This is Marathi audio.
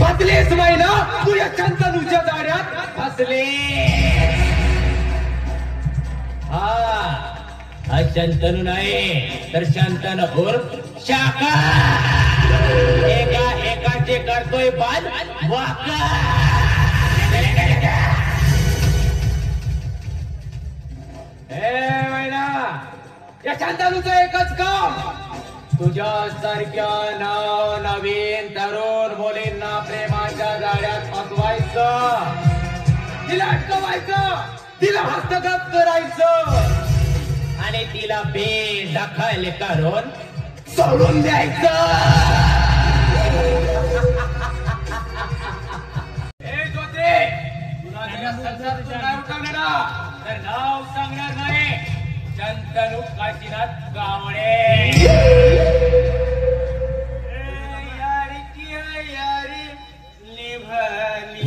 फसलेस महिना तू या शंतनूच्या जाड्यात फसले. हा शंतनू नाही तर शंतन उर्फ शाका. एकाचे करतोय बाद वाका. महिना या शंतनूचं एकच काम, तुझ्यासारख्या नवीन तरुण मुलींना प्रेमाच्या जाळ्यात फसवायचं, तिला अटकवायचं, तिला हस्तगत करायचं आणि तिला बेदखल करून सोडून द्यायचं. हे जोते, तुला नाव सांगणार तर नाव सांगणार नाही. शंतनू काशीनाथ गावडे. यारी निभानी